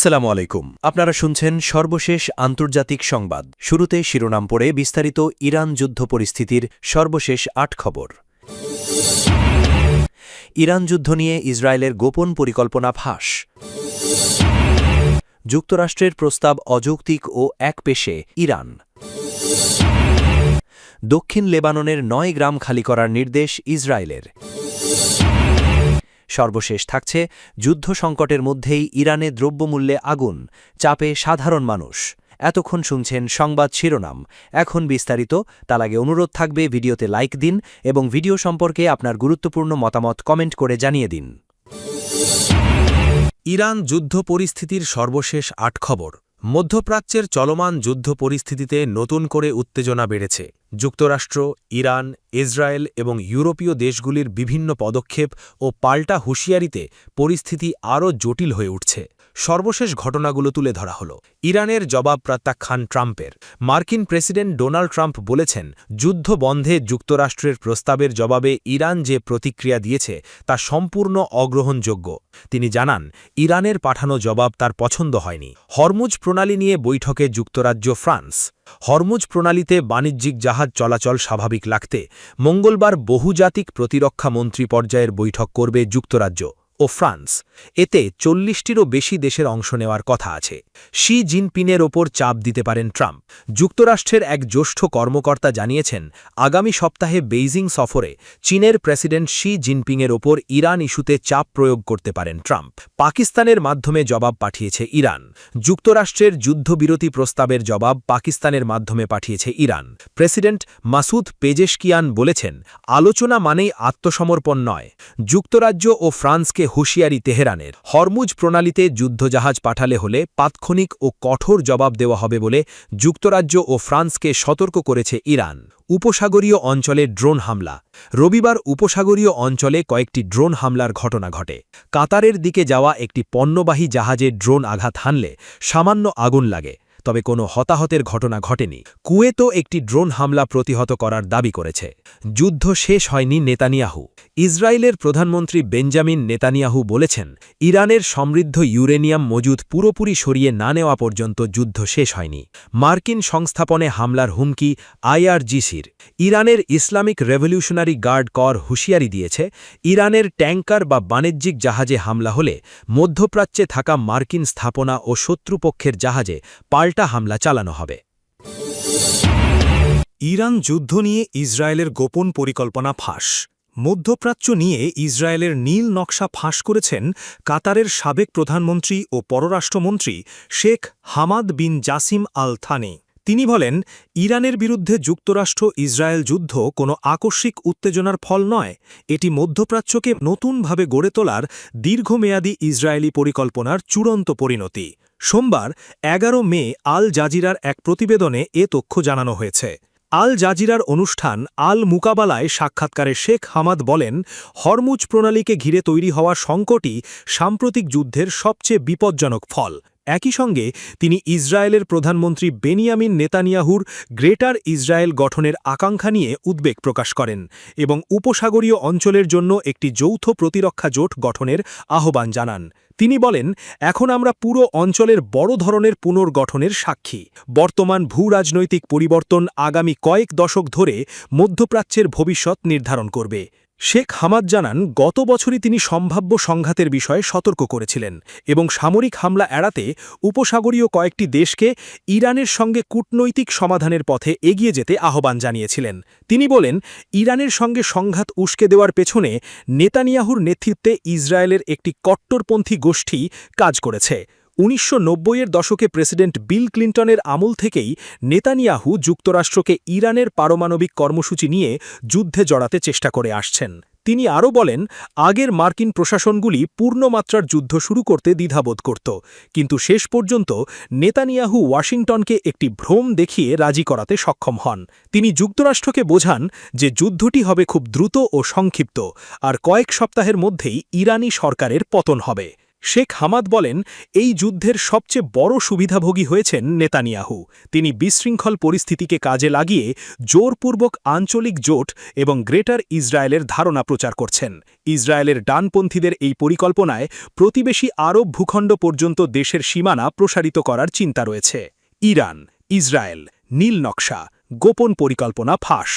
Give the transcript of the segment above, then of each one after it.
আসসালামু আলাইকুম। আপনারা শুনছেন সর্বশেষ আন্তর্জাতিক সংবাদ। শুরুতে শিরোনাম পড়ে বিস্তারিত ইরান যুদ্ধ পরিস্থিতির সর্বশেষ ৮ খবর। ইরান যুদ্ধ নিয়ে ইসরায়েলের গোপন পরিকল্পনা ফাঁস। যুক্তরাষ্ট্রের প্রস্তাব অযৌক্তিক ও একপেশে ইরান। দক্ষিণ লেবাননের ৯ গ্রাম খালি করার নির্দেশ ইসরায়েলের। সর্বশেষ থাকছে যুদ্ধ সংকটের মধ্যেই ইরানে দ্রব্যমূল্যে আগুন, চাপে সাধারণ মানুষ। এতক্ষণ শুনছেন সংবাদ শিরোনাম, এখন বিস্তারিত। তার আগে অনুরোধ থাকবে ভিডিওতে লাইক দিন এবং ভিডিও সম্পর্কে আপনার গুরুত্বপূর্ণ মতামত কমেন্ট করে জানিয়ে দিন। ইরান যুদ্ধ পরিস্থিতির সর্বশেষ ৮ খবর। মধ্যপ্রাচ্যের চলমান যুদ্ধ পরিস্থিতিতে নতুন করে উত্তেজনা বেড়েছে। যুক্তরাষ্ট্র, ইরান, ইসরায়েল এবং ইউরোপীয় দেশগুলির বিভিন্ন পদক্ষেপ ও পাল্টা হুঁশিয়ারিতে পরিস্থিতি আরও জটিল হয়ে উঠছে। সর্বশেষ ঘটনাগুলো তুলে ধরা হল। ইরানের জবাব প্রত্যাখ্যান ট্রাম্পের। মার্কিন প্রেসিডেন্ট ডোনাল্ড ট্রাম্প বলেছেন, যুদ্ধ বন্ধে যুক্তরাষ্ট্রের প্রস্তাবের জবাবে ইরান যে প্রতিক্রিয়া দিয়েছে তা সম্পূর্ণ অগ্রহণযোগ্য। তিনি জানান, ইরানের পাঠানো জবাব তার পছন্দ হয়নি। হরমুজ প্রণালী নিয়ে বৈঠকে যুক্তরাজ্য, ফ্রান্স। হরমুজ প্রণালীতে বাণিজ্যিক জাহাজ চলাচল স্বাভাবিক রাখতে মঙ্গলবার বহুজাতিক প্রতিরক্ষা মন্ত্রী পর্যায়ের বৈঠক করবে যুক্তরাজ্য ও ফ্রান্স। এতে ৪০টিরও বেশি দেশের অংশ নেওয়ার কথা আছে। শি জিনপিংয়ের ওপর চাপ দিতে পারেন ট্রাম্প। যুক্তরাষ্ট্রের এক জ্যেষ্ঠ কর্মকর্তা জানিয়েছেন, আগামী সপ্তাহে বেইজিং সফরে চীনের প্রেসিডেন্ট শি জিনপিংয়ের ওপর ইরান ইস্যুতে চাপ প্রয়োগ করতে পারেন ট্রাম্প। পাকিস্তানের মাধ্যমে জবাব পাঠিয়েছে ইরান। যুক্তরাষ্ট্রের যুদ্ধবিরতি প্রস্তাবের জবাব পাকিস্তানের মাধ্যমে পাঠিয়েছে ইরান। প্রেসিডেন্ট মাসুদ পেজেশকিয়ান বলেছেন, আলোচনা মানেই আত্মসমর্পণ নয়। যুক্তরাজ্য ও ফ্রান্সকে হুঁশিয়ারি তেহরানের। হরমুজ প্রণালীতে যুদ্ধজাহাজ পাঠালে হলে তাৎক্ষণিক ও কঠোর জবাব দেওয়া হবে বলে যুক্তরাজ্য ও ফ্রান্সকে সতর্ক করেছে ইরান। উপসাগরীয় অঞ্চলে ড্রোন হামলা। রবিবার উপসাগরীয় অঞ্চলে কয়েকটি ড্রোন হামলার ঘটনা ঘটে। কাতারের দিকে যাওয়া একটি পণ্যবাহী জাহাজে ড্রোন আঘাত হানলে সামান্য আগুন লাগে, তবে কোনো হতাহতের ঘটনা ঘটেনি। কুয়েতও একটি ড্রোন হামলা প্রতিহত করার দাবি করেছে। যুদ্ধ শেষ হয়নি নেতানিয়াহু। ইসরায়েলের প্রধানমন্ত্রী বেঞ্জামিন নেতানিয়াহু বলেছেন, ইরানের সমৃদ্ধ ইউরেনিয়াম মজুদ পুরোপুরি সরিয়ে না নেওয়া পর্যন্ত যুদ্ধ শেষ হয়নি। মার্কিন সংস্থাপনে হামলার হুমকি আইআরজিসির। ইরানের ইসলামিক রেভলিউশনারি গার্ড কর হুঁশিয়ারি দিয়েছে, ইরানের ট্যাঙ্কার বা বাণিজ্যিক জাহাজে হামলা হলে মধ্যপ্রাচ্যে থাকা মার্কিন স্থাপনা ও শত্রুপক্ষের জাহাজে পাল্টা হামলা চালানো হবে। ইরান যুদ্ধ নিয়ে ইসরায়েলের গোপন পরিকল্পনা ফাঁস। মধ্যপ্রাচ্য নিয়ে ইসরায়েলের নীল নকশা ফাঁস করেছেন কাতারের সাবেক প্রধানমন্ত্রী ও পররাষ্ট্রমন্ত্রী Sheikh Hamad bin Jassim Al Thani. তিনি বলেন, ইরানের বিরুদ্ধে যুক্তরাষ্ট্র ইসরায়েল যুদ্ধ কোনো আকস্মিক উত্তেজনার ফল নয়, এটি মধ্যপ্রাচ্যকে নতুনভাবে গড়ে তোলার দীর্ঘমেয়াদী ইসরায়েলি পরিকল্পনার চূড়ান্ত পরিণতি। সোমবার ১১ মে আল জাজিরার এক প্রতিবেদনে এ তথ্য জানানো হয়েছে। আল জাজিরার অনুষ্ঠান আল মুকাবালায় সাক্ষাৎকারে শেখ হামাদ বলেন, হরমুজ প্রণালীকে ঘিরে তৈরি হওয়া সংকটই সাম্প্রতিক যুদ্ধের সবচেয়ে বিপজ্জনক ফল। একই সঙ্গে তিনি ইসরায়েলের প্রধানমন্ত্রী বেনিয়ামিন নেতানিয়াহুর গ্রেটার ইসরায়েল গঠনের আকাঙ্ক্ষা নিয়ে উদ্বেগ প্রকাশ করেন এবং উপসাগরীয় অঞ্চলের জন্য একটি যৌথ প্রতিরক্ষা জোট গঠনের আহ্বান জানান। তিনি বলেন, এখন আমরা পুরো অঞ্চলের বড় ধরনের পুনর্গঠনের সাক্ষী। বর্তমান ভূরাজনৈতিক পরিবর্তন আগামী কয়েক দশক ধরে মধ্যপ্রাচ্যের ভবিষ্যৎ নির্ধারণ করবে। শেখ হামাদ জানান, গত বছরই তিনি সম্ভাব্য সংঘাতের বিষয়ে সতর্ক করেছিলেন এবং সামরিক হামলা এড়াতে উপসাগরীয় কয়েকটি দেশকে ইরানের সঙ্গে কূটনৈতিক সমাধানের পথে এগিয়ে যেতে আহ্বান জানিয়েছিলেন। তিনি বলেন, ইরানের সঙ্গে সংঘাত উস্কে দেওয়ার পেছনে নেতানিয়াহুর নেতৃত্বে ইসরায়েলের একটি কট্টরপন্থী গোষ্ঠী কাজ করেছে। ১৯৯০-এর দশকে প্রেসিডেন্ট বিল ক্লিন্টনের আমল থেকেই নেতানিয়াহু যুক্তরাষ্ট্রকে ইরানের পারমাণবিক কর্মসূচি নিয়ে যুদ্ধে জড়াতে চেষ্টা করে আসছেন। তিনি আরও বলেন, আগের মার্কিন প্রশাসনগুলি পূর্ণমাত্রার যুদ্ধ শুরু করতে দ্বিধাবোধ করত, কিন্তু শেষ পর্যন্ত নেতানিয়াহু ওয়াশিংটনকে একটি ভ্রম দেখিয়ে রাজি করাতে সক্ষম হন। তিনি যুক্তরাষ্ট্রকে বোঝান যে যুদ্ধটি হবে খুব দ্রুত ও সংক্ষিপ্ত, আর কয়েক সপ্তাহের মধ্যেই ইরানি সরকারের পতন হবে। শেখ হামাদ বলেন, এই যুদ্ধের সবচেয়ে বড় সুবিধাভোগী হয়েছেন নেতানিয়াহু। তিনি বিশৃঙ্খল পরিস্থিতিকে কাজে লাগিয়ে জোরপূর্বক আঞ্চলিক জোট এবং গ্রেটার ইসরায়েলের ধারণা প্রচার করছেন। ইসরায়েলের ডানপন্থীদের এই পরিকল্পনায় প্রতিবেশী আরব ভূখণ্ড পর্যন্ত দেশের সীমানা প্রসারিত করার চিন্তা রয়েছে। ইরান, ইসরায়েল, নীল নকশা, গোপন পরিকল্পনা ফাঁস।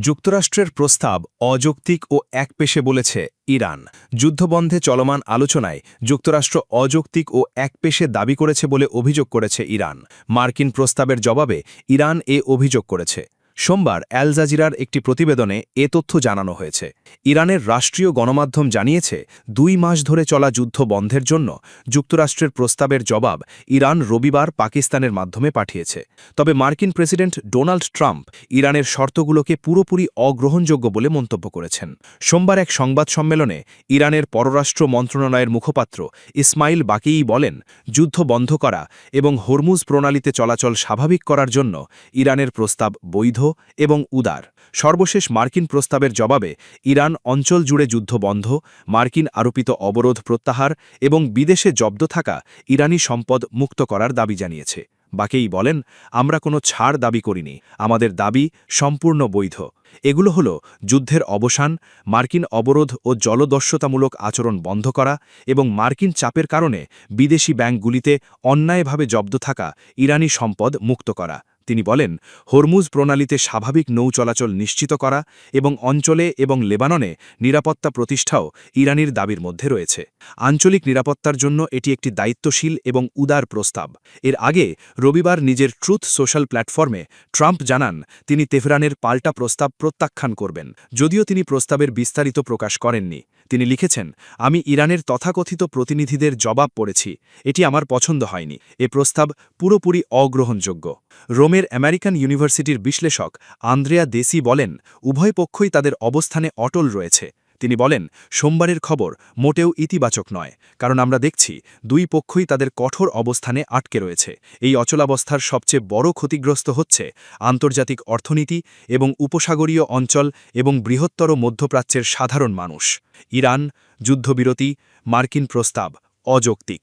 যুক্তরাষ্ট্রের প্রস্তাব অযৌক্তিক ও একপেশে বলেছে ইরান। যুদ্ধবন্ধে চলমান আলোচনায় যুক্তরাষ্ট্র অযৌক্তিক ও একপেশে দাবি করেছে বলে অভিযোগ করেছে ইরান। মার্কিন প্রস্তাবের জবাবে ইরান এ অভিযোগ করেছে। সোমবার অ্যাল জাজিরার একটি প্রতিবেদনে এ তথ্য জানানো হয়েছে। ইরানের রাষ্ট্রীয় গণমাধ্যম জানিয়েছে, 2 মাস ধরে চলা যুদ্ধ বন্ধের জন্য যুক্তরাষ্ট্রের প্রস্তাবের জবাব ইরান রবিবার পাকিস্তানের মাধ্যমে পাঠিয়েছে। তবে মার্কিন প্রেসিডেন্ট ডোনাল্ড ট্রাম্প ইরানের শর্তগুলোকে পুরোপুরি অগ্রহণযোগ্য বলে মন্তব্য করেছেন। সোমবার এক সংবাদ সম্মেলনে ইরানের পররাষ্ট্র মন্ত্রণালয়ের মুখপাত্র ইসমাইল বাকিই বলেন, যুদ্ধ বন্ধ করা এবং হরমুজ প্রণালীতে চলাচল স্বাভাবিক করার জন্য ইরানের প্রস্তাব বৈধ এবং উদার। সর্বশেষ মার্কিন প্রস্তাবের জবাবে ইরান অঞ্চল জুড়ে যুদ্ধ বন্ধ, মার্কিন আরোপিত অবরোধ প্রত্যাহার এবং বিদেশে জব্দ থাকা ইরানি সম্পদ মুক্ত করার দাবি জানিয়েছে। বাকেই বলেন, আমরা কোনো ছাড় দাবি করিনি, আমাদের দাবি সম্পূর্ণ বৈধ। এগুলো হল যুদ্ধের অবসান, মার্কিন অবরোধ ও জলদস্যুতামূলক আচরণ বন্ধ করা এবং মার্কিন চাপের কারণে বিদেশি ব্যাংকগুলিতে অন্যায়ভাবে জব্দ থাকা ইরানি সম্পদ মুক্ত করা। তিনি বলেন, হরমুজ প্রণালীতে স্বাভাবিক নৌ চলাচল নিশ্চিত করা এবং অঞ্চলে এবং লেবাননে নিরাপত্তা প্রতিষ্ঠাও ইরানির দাবির মধ্যে রয়েছে। আঞ্চলিক নিরাপত্তার জন্য এটি একটি দায়িত্বশীল এবং উদার প্রস্তাব। এর আগে রবিবার নিজের ট্রুথ সোশ্যাল প্ল্যাটফর্মে ট্রাম্প জানান, তিনি তেহরানের পাল্টা প্রস্তাব প্রত্যাখ্যান করবেন, যদিও তিনি প্রস্তাবের বিস্তারিত প্রকাশ করেননি। তিনি লিখেছেন, আমি ইরানের তথাকথিত প্রতিনিধিদের জবাব পড়েছি, এটি আমার পছন্দ হয়নি, এ প্রস্তাব পুরোপুরি অগ্রহণযোগ্য। রোমের আমেরিকান ইউনিভার্সিটির বিশ্লেষক আন্দ্রেয়া দেসি বলেন, উভয় পক্ষই তাদের অবস্থানে অটল রয়েছে। তিনি বলেন, সোমবারের খবর মোটেও ইতিবাচক নয়, কারণ আমরা দেখছি 2 পক্ষই তাদের কঠোর অবস্থানে আটকে রয়েছে। এই অচলাবস্থার সবচেয়ে বড় ক্ষতিগ্রস্ত হচ্ছে আন্তর্জাতিক অর্থনীতি এবং উপসাগরীয় অঞ্চল এবং বৃহত্তর মধ্যপ্রাচ্যের সাধারণ মানুষ। ইরান, যুদ্ধবিরতি, মার্কিন প্রস্তাব অযৌক্তিক।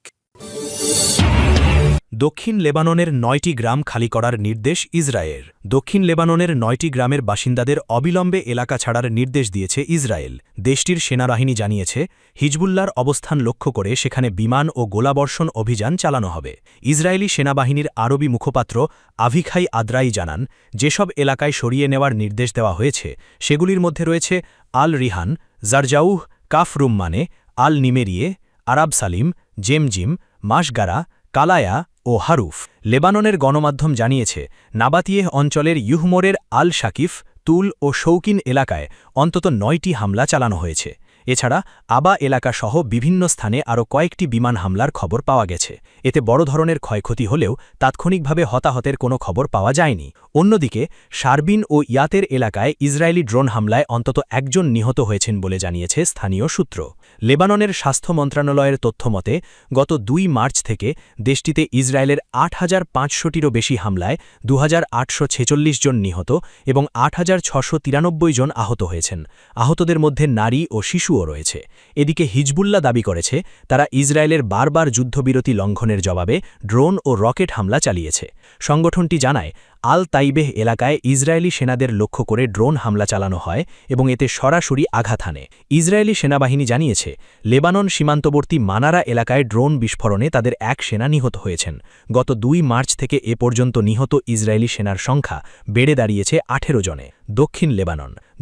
দক্ষিণ লেবাননের 9টি গ্রাম খালি করার নির্দেশ ইসরায়েল। দক্ষিণ লেবাননের 9টি গ্রামের বাসিন্দাদের অবিলম্বে এলাকা ছাড়ার নির্দেশ দিয়েছে ইসরায়েল। দেশটির সেনাবাহিনী জানিয়েছে, হিজবুল্লার অবস্থান লক্ষ্য করে সেখানে বিমান ও গোলাবর্ষণ অভিযান চালানো হবে। ইসরায়েলি সেনাবাহিনীর আরবি মুখপাত্র আভিখাই আদ্রাই জানান, যেসব এলাকায় সরিয়ে নেওয়ার নির্দেশ দেওয়া হয়েছে সেগুলির মধ্যে রয়েছে আল রিহান, জারজাউহ, কাফ রুম্মানে, আল নিমেরিয়ে, আরাব সালিম, জেমজিম, মাসগারা, কালায়া ও হারুফ। লেবাননের গণমাধ্যম জানিয়েছে, নাবাতিয়েহ অঞ্চলের ইউহমোরের আল শাকিফ, তুল ও শৌকিন এলাকায় অন্তত 9টি হামলা চালানো হয়েছে। এছাড়া আবা এলাকাসহ বিভিন্ন স্থানে আরও কয়েকটি বিমান হামলার খবর পাওয়া গেছে। এতে বড় ধরনের ক্ষয়ক্ষতি হলেও তাৎক্ষণিকভাবে হতাহতের কোনো খবর পাওয়া যায়নি। অন্যদিকে শারবিন ও ইয়াতের এলাকায় ইসরায়েলি ড্রোন হামলায় অন্তত 1 জন নিহত হয়েছেন বলে জানিয়েছে স্থানীয় সূত্র। লেবাননের স্বাস্থ্য মন্ত্রণালয়ের তথ্যমতে গত 2 মার্চ থেকে দেশটিতে ইসরায়েলের 8500টিরও বেশি হামলায় 2846 জন নিহত এবং 8693 জন আহত হয়েছেন। আহতদের মধ্যে নারী ও শিশুও রয়েছে। এদিকে হিজবুল্লাহ দাবি করেছে, তারা ইসরায়েলের বারবার যুদ্ধবিরতি লঙ্ঘনের জবাবে ড্রোন ও রকেট হামলা চালিয়েছে। সংগঠনটি জানায়, আল তাইবেহ এলাকায় ইসরায়েলি সেনাদের লক্ষ্য করে ড্রোন হামলা চালানো হয় এবং এতে সরাসরি আঘাত হানে। ইসরায়েলি সেনাবাহিনী জানিয়েছে, লেবানন সীমান্তবর্তী মানারা এলাকায় ড্রোন বিস্ফোরণে তাদের 1 সেনা নিহত হয়েছেন। গত 2 মার্চ থেকে এ পর্যন্ত নিহত ইসরায়েলি সেনার সংখ্যা বেড়ে দাঁড়িয়েছে 18 জনে।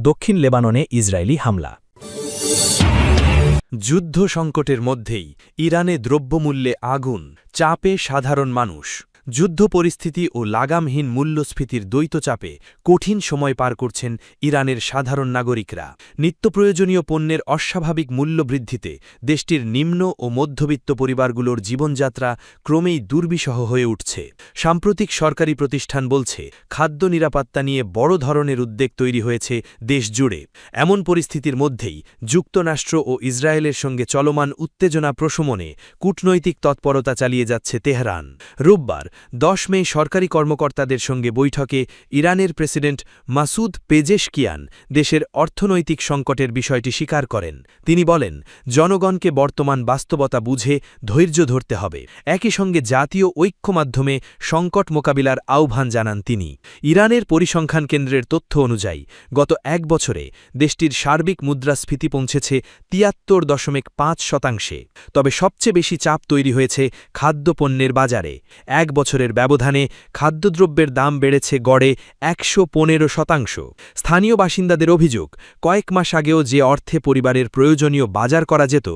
দক্ষিণ লেবাননে ইসরায়েলি হামলা। যুদ্ধ সংকটের মধ্যেই ইরানে দ্রব্যমূল্যে আগুন, চাপে সাধারণ মানুষ। যুদ্ধ পরিস্থিতি ও লাগামহীন মূল্যস্ফীতির দ্বৈত চাপে কঠিন সময় পার করছেন ইরানের সাধারণ নাগরিকরা। নিত্যপ্রয়োজনীয় পণ্যের অস্বাভাবিক মূল্যবৃদ্ধিতে দেশটির নিম্ন ও মধ্যবিত্ত পরিবারগুলোর জীবনযাত্রা ক্রমেই দুর্বিষহ হয়ে উঠছে। সাম্প্রতিক সরকারি প্রতিষ্ঠান বলছে, খাদ্য নিরাপত্তা নিয়ে বড় ধরনের উদ্বেগ তৈরি হয়েছে দেশ জুড়ে। এমন পরিস্থিতির মধ্যেই যুক্তরাষ্ট্র ও ইসরায়েলের সঙ্গে চলমান উত্তেজনা প্রশমনে কূটনৈতিক তৎপরতা চালিয়ে যাচ্ছে তেহরান। রোববার 10 মে সরকারি কর্মকর্তাদের সঙ্গে বৈঠকে ইরানের প্রেসিডেন্ট মাসুদ পেজেশকিয়ান দেশের অর্থনৈতিক সংকটের বিষয়টি স্বীকার করেন। তিনি বলেন, জনগণকে বর্তমান বাস্তবতা বুঝে ধৈর্য ধরতে হবে। একই সঙ্গে জাতীয় ঐক্য মাধ্যমে সংকট মোকাবিলার আহ্বান জানান তিনি। ইরানের পরিসংখ্যান কেন্দ্রের তথ্য অনুযায়ী গত এক বছরে দেশটির সার্বিক মুদ্রাস্ফীতি পৌঁছেছে 73.5%। তবে সবচেয়ে বেশি চাপ তৈরি হয়েছে খাদ্যপণ্যের বাজারে। এক বছরের ব্যবধানে খাদ্যদ্রব্যের দাম বেড়েছে গড়ে 115%। স্থানীয় বাসিন্দাদের অভিযোগ, কয়েক মাস আগেও যে অর্থে পরিবারের প্রয়োজনীয় বাজার করা যেত,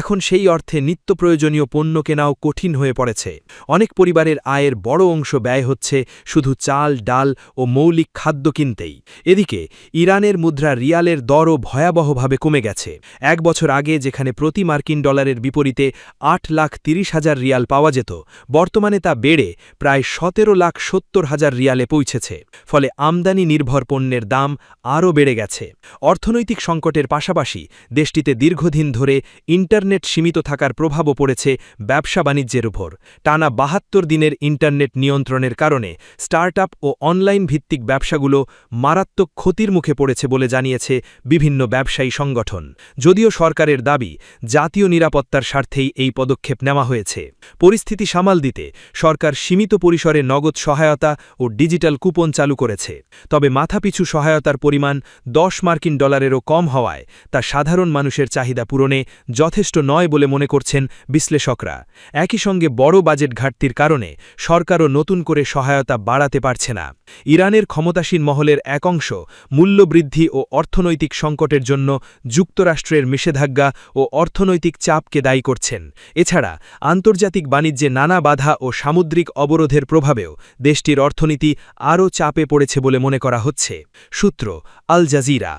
এখন সেই অর্থে নিত্য প্রয়োজনীয় পণ্য কেনাও কঠিন হয়ে পড়েছে। অনেক পরিবারের আয়ের বড় অংশ ব্যয় হচ্ছে শুধু চাল, ডাল ও মৌলিক খাদ্য কিনতেই। এদিকে ইরানের মুদ্রা রিয়ালের দরও ভয়াবহভাবে কমে গেছে। এক বছর আগে যেখানে প্রতি মার্কিন ডলারের বিপরীতে 8,30,000 রিয়াল পাওয়া যেত, বর্তমানে তা বেড়ে প্রায় 17,70,000 রিয়ালে পৌঁছেছে। ফলে আমদানি নির্ভর পণ্যের দাম আরও বেড়ে গেছে। অর্থনৈতিক সংকটের পাশাপাশি দেশটিতে দীর্ঘদিন ধরে ইন্টারনেট সীমিত থাকার প্রভাবও পড়েছে ব্যবসা বাণিজ্যের উপর। টানা 72 দিনের ইন্টারনেট নিয়ন্ত্রণের কারণে স্টার্টআপ ও অনলাইন ভিত্তিক ব্যবসাগুলো মারাত্মক ক্ষতির মুখে পড়েছে বলে জানিয়েছে বিভিন্ন ব্যবসায়ী সংগঠন। যদিও সরকারের দাবি, জাতীয় নিরাপত্তার স্বার্থেই এই পদক্ষেপ নেওয়া হয়েছে। পরিস্থিতি সামাল দিতে সরকার সীমিত পরিসরে নগদ সহায়তা ও ডিজিটাল কুপন চালু করেছে। তবে মাথাপিছু সহায়তার পরিমাণ 10 মার্কিন ডলারেরও কম হওয়ায় তা সাধারণ মানুষের চাহিদা পূরণে যথেষ্ট নয় বলে মনে করছেন বিশ্লেষকরা। একই সঙ্গে বড় বাজেট ঘাটতির কারণে সরকারও নতুন করে সহায়তা বাড়াতে পারছে না। ইরানের ক্ষমতাসীন মহলের এক অংশ মূল্যবৃদ্ধি ও অর্থনৈতিক সংকটের জন্য যুক্তরাষ্ট্রের নিষেধাজ্ঞা ও অর্থনৈতিক চাপকে দায়ী করছেন। এছাড়া আন্তর্জাতিক বাণিজ্যে নানা বাধা ও সামুদ্রিক অবরোধের প্রভাবেও দেশটির অর্থনীতি আরও চাপে পড়েছে বলে মনে করা হচ্ছে। সূত্র, আল জাজিরা।